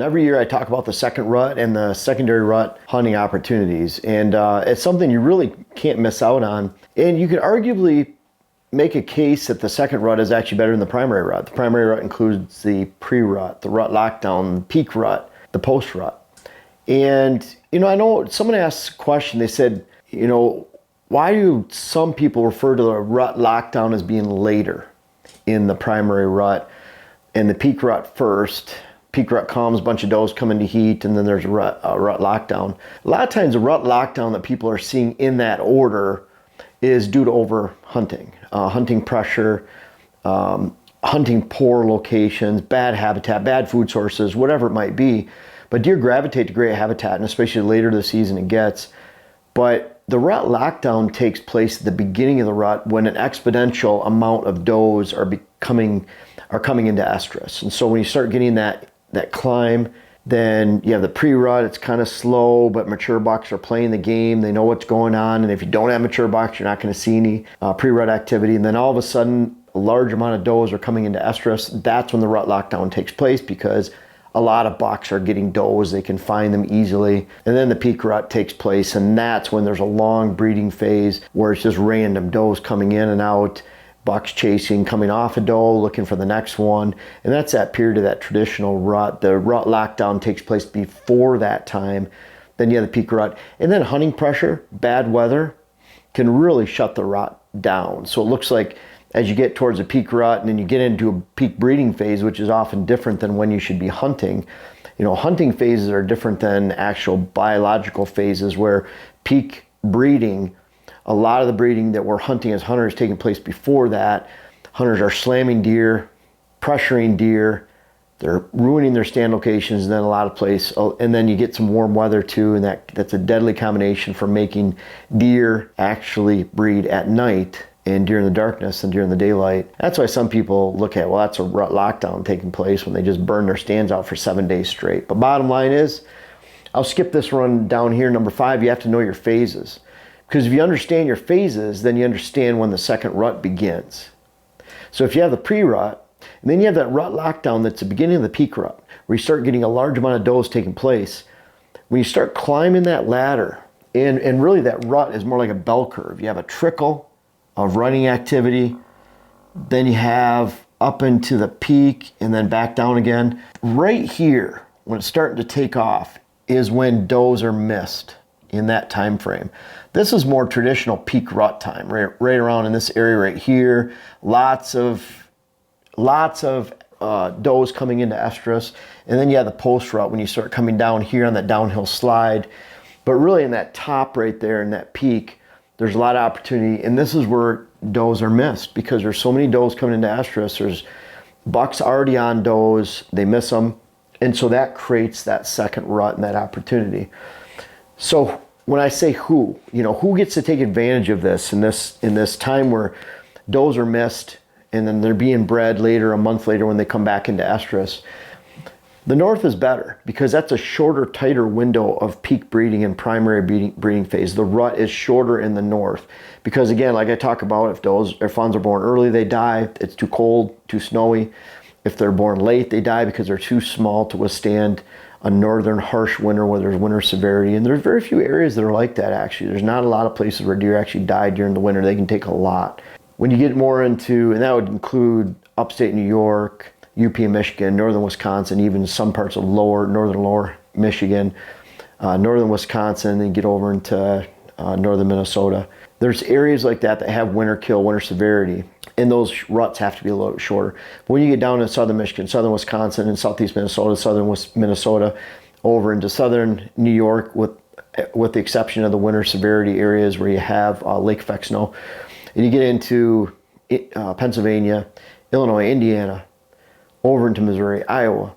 Every year I talk about the second rut and the secondary rut hunting opportunities, and it's something you really can't miss out on. And you could arguably make a case that the second rut is actually better than the primary rut. The primary rut includes the pre-rut, the rut lockdown, the peak rut, the post-rut. And, I know someone asked a question, they said, why do some people refer to the rut lockdown as being later in the primary rut and the peak rut first? Peak rut comes, a bunch of does come into heat, and then there's a rut lockdown. A lot of times the rut lockdown that people are seeing in that order is due to over hunting, hunting pressure, hunting poor locations, bad habitat, bad food sources, whatever it might be. But deer gravitate to great habitat, and especially later the season it gets. But the rut lockdown takes place at the beginning of the rut when an exponential amount of does are coming into estrus. And so when you start getting that climb, then you have the pre-rut, it's kind of slow, but mature bucks are playing the game, they know what's going on, and if you don't have mature bucks, you're not going to see any pre-rut activity. And then all of a sudden, a large amount of does are coming into estrus. That's when the rut lockdown takes place, because a lot of bucks are getting does, they can find them easily. And then the peak rut takes place, and that's when there's a long breeding phase where it's just random does coming in and out, bucks chasing, coming off a doe, looking for the next one. And that's that period of that traditional rut. The rut lockdown takes place before that time. Then you have the peak rut. And then hunting pressure, bad weather, can really shut the rut down. So it looks like as you get towards the peak rut and then you get into a peak breeding phase, which is often different than when you should be hunting. Hunting phases are different than actual biological phases, where peak breeding, a lot of the breeding that we're hunting as hunters taking place before that. Hunters are slamming deer, pressuring deer, they're ruining their stand locations, and then a lot of place, and then you get some warm weather too, and that's a deadly combination for making deer actually breed at night and during the darkness and during the daylight. That's why some people look at, well, that's a rut lockdown taking place when they just burn their stands out for 7 days straight. But bottom line is, I'll skip this run down here, number 5, you have to know your phases. Because if you understand your phases, then you understand when the second rut begins. So if you have the pre-rut, and then you have that rut lockdown that's the beginning of the peak rut, where you start getting a large amount of does taking place. When you start climbing that ladder, and really that rut is more like a bell curve. You have a trickle of running activity, then you have up into the peak, and then back down again. Right here, when it's starting to take off, is when does are missed in that time frame. This is more traditional peak rut time, right around in this area right here. Lots of does coming into estrus, and then you have the post rut when you start coming down here on that downhill slide. But really in that top right there in that peak, there's a lot of opportunity, and this is where does are missed because there's so many does coming into estrus. There's bucks already on does, they miss them, and so that creates that second rut and that opportunity. So when I say who gets to take advantage of this in this time where does are missed and then they're being bred later, a month later when they come back into estrus, the north is better because that's a shorter, tighter window of peak breeding and primary breeding phase. The rut is shorter in the north because, again, like I talk about, if fawns are born early, they die. It's too cold, too snowy. If they're born late, they die because they're too small to withstand a northern harsh winter where there's winter severity. And there's very few areas that are like that, actually. There's not a lot of places where deer actually die during the winter. They can take a lot. When you get more into, and that would include upstate New York, UP and Michigan, northern Wisconsin, even some parts of northern lower Michigan, northern Wisconsin, then you get over into northern Minnesota. There's areas like that that have winter kill, winter severity, and those ruts have to be a little bit shorter. But when you get down to southern Michigan, southern Wisconsin, and southeast Minnesota, southern Minnesota, over into southern New York, with the exception of the winter severity areas where you have lake effect snow, and you get into Pennsylvania, Illinois, Indiana, over into Missouri, Iowa,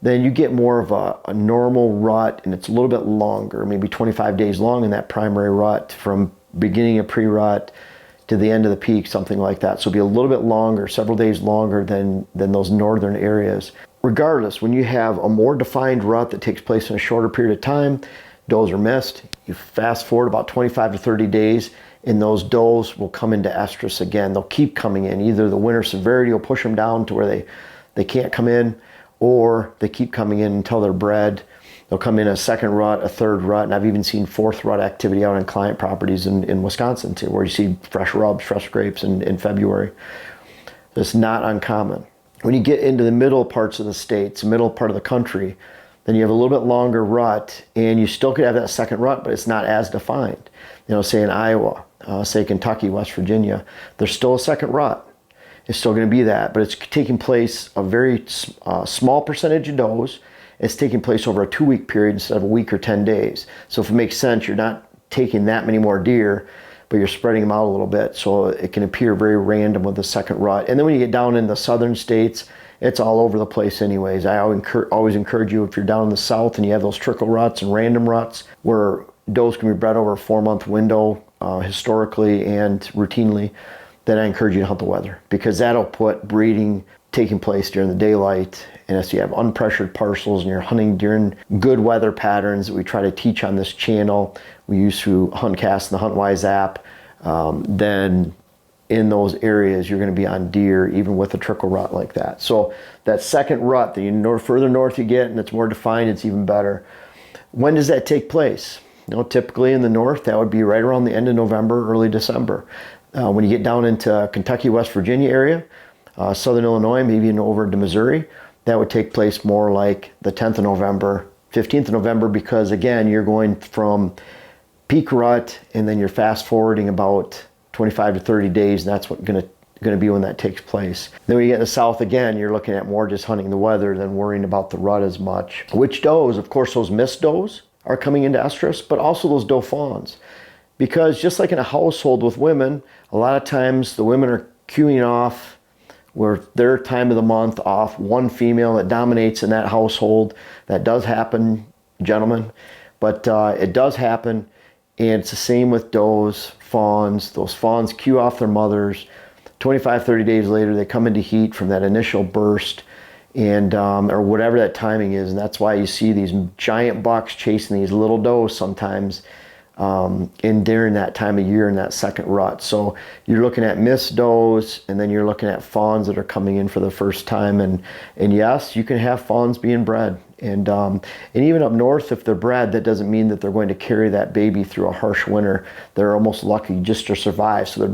then you get more of a normal rut, and it's a little bit longer, maybe 25 days long in that primary rut from beginning of pre-rut to the end of the peak, something like that. So it'll be a little bit longer, several days longer than those northern areas. Regardless, when you have a more defined rut that takes place in a shorter period of time, does are missed. You fast forward about 25 to 30 days, and those does will come into estrus again. They'll keep coming in. Either the winter severity will push them down to where they can't come in, or they keep coming in until they're bred. They'll come in a second rut, a third rut, and I've even seen fourth rut activity out on client properties in Wisconsin too, where you see fresh rubs, fresh grapes in February. It's not uncommon. When you get into the middle parts of the states, middle part of the country, then you have a little bit longer rut, and you still could have that second rut, but it's not as defined. Say in Iowa, say Kentucky, West Virginia, there's still a second rut. It's still going to be that, but it's taking place a very small percentage of does. It's taking place over a 2-week period instead of a week or 10 days. So if it makes sense, you're not taking that many more deer, but you're spreading them out a little bit. So it can appear very random with the second rut. And then when you get down in the southern states, it's all over the place anyways. I always encourage you, if you're down in the south and you have those trickle ruts and random ruts where does can be bred over a 4-month window historically and routinely, then I encourage you to hunt the weather, because that'll put breeding taking place during the daylight. And if you have unpressured parcels and you're hunting during good weather patterns that we try to teach on this channel, we use through HuntCast and the HuntWise app, then in those areas you're going to be on deer even with a trickle rut like that. So that second rut, the further north you get and it's more defined, it's even better. When does that take place? Typically in the north, that would be right around the end of November, early December. When you get down into Kentucky, West Virginia area, southern Illinois, maybe over into Missouri, that would take place more like the 10th of November, 15th of November, because again, you're going from peak rut and then you're fast forwarding about 25 to 30 days, and that's what's going to be when that takes place. Then when you get in the south again, you're looking at more just hunting the weather than worrying about the rut as much. Which does, of course, those missed does are coming into estrus, but also those doe fawns. Because just like in a household with women, a lot of times the women are queuing off where their time of the month off one female that dominates in that household. That does happen, gentlemen, but it does happen. And it's the same with does, fawns. Those fawns queue off their mothers. 25, 30 days later, they come into heat from that initial burst, and or whatever that timing is. And that's why you see these giant bucks chasing these little does sometimes during that time of year in that second rut. So you're looking at missed does, and then you're looking at fawns that are coming in for the first time. And yes, you can have fawns being bred. And even up north, if they're bred, that doesn't mean that they're going to carry that baby through a harsh winter. They're almost lucky just to survive. So their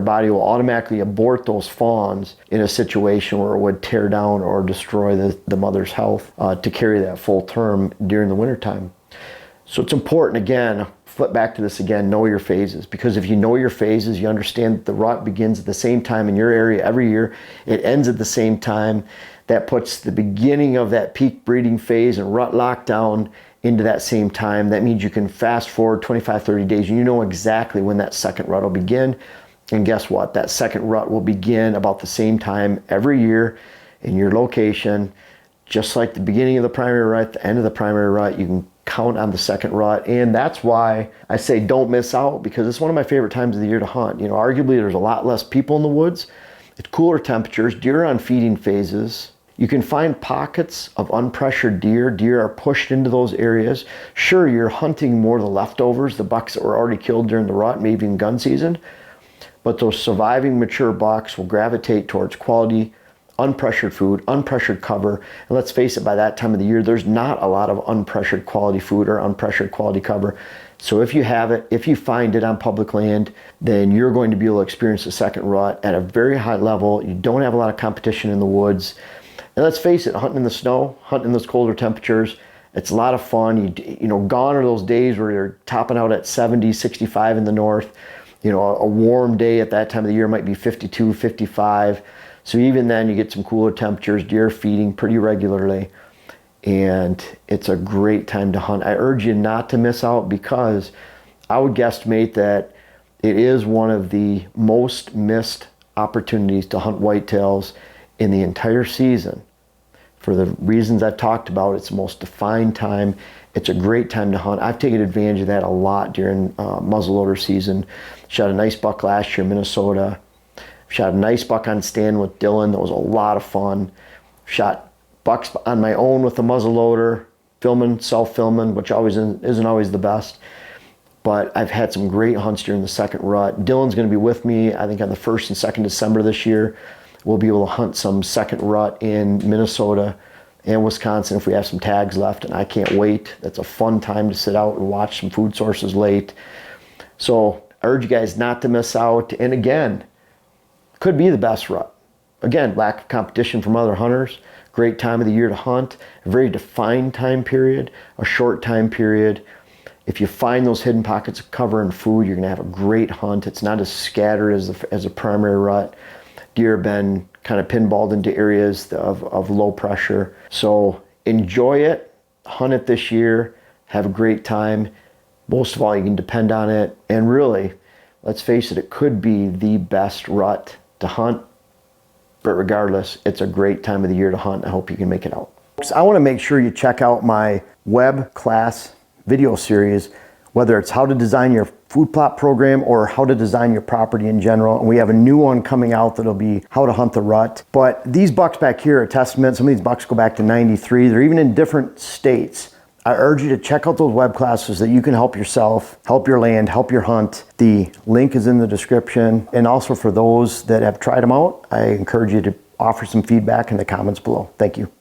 body will automatically abort those fawns in a situation where it would tear down or destroy the mother's health to carry that full term during the wintertime. So it's important, again, flip back to this again, know your phases. Because if you know your phases, you understand that the rut begins at the same time in your area every year. It ends at the same time. That puts the beginning of that peak breeding phase and rut lockdown into that same time. That means you can fast forward 25, 30 days and you know exactly when that second rut will begin. And guess what? That second rut will begin about the same time every year in your location. Just like the beginning of the primary rut, the end of the primary rut, you can count on the second rut. And that's why I say don't miss out, because it's one of my favorite times of the year to hunt. Arguably there's a lot less people in the woods. It's cooler temperatures. Deer are on feeding phases. You can find pockets of unpressured deer. Deer are pushed into those areas. Sure, you're hunting more the leftovers, the bucks that were already killed during the rut, maybe in gun season, but those surviving mature bucks will gravitate towards quality, unpressured food, unpressured cover. And let's face it, by that time of the year, there's not a lot of unpressured quality food or unpressured quality cover. So if you have it, if you find it on public land, then you're going to be able to experience the second rut at a very high level. You don't have a lot of competition in the woods. And let's face it, hunting in the snow, hunting in those colder temperatures, it's a lot of fun. Gone are those days where you're topping out at 70, 65 in the north. A warm day at that time of the year might be 52, 55. So even then you get some cooler temperatures, deer feeding pretty regularly, and it's a great time to hunt. I urge you not to miss out, because I would guesstimate that it is one of the most missed opportunities to hunt whitetails in the entire season. For the reasons I've talked about, it's the most defined time. It's a great time to hunt. I've taken advantage of that a lot during muzzleloader season. Shot a nice buck last year in Minnesota. Shot a nice buck on stand with Dylan. That was a lot of fun. Shot bucks on my own with the muzzleloader, filming, self-filming, which isn't always the best. But I've had some great hunts during the second rut. Dylan's going to be with me, I think, on the 1st and 2nd December this year. We'll be able to hunt some second rut in Minnesota and Wisconsin if we have some tags left, and I can't wait. That's a fun time to sit out and watch some food sources late. So I urge you guys not to miss out. And again, could be the best rut. Again, lack of competition from other hunters, great time of the year to hunt, a very defined time period, a short time period. If you find those hidden pockets of cover and food, you're gonna have a great hunt. It's not as scattered as a primary rut. Deer have been kind of pinballed into areas of low pressure. So enjoy it, hunt it this year, have a great time. Most of all, you can depend on it. And really, let's face it, it could be the best rut to hunt. But regardless, it's a great time of the year to hunt. I hope you can make it out. I want to make sure you check out my web class video series, whether it's how to design your food plot program or how to design your property in general. And we have a new one coming out that'll be how to hunt the rut. But these bucks back here are a testament. Some of these bucks go back to 93. They're even in different states. I urge you to check out those web classes so that you can help yourself, help your land, help your hunt. The link is in the description. And also for those that have tried them out, I encourage you to offer some feedback in the comments below. Thank you.